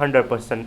100%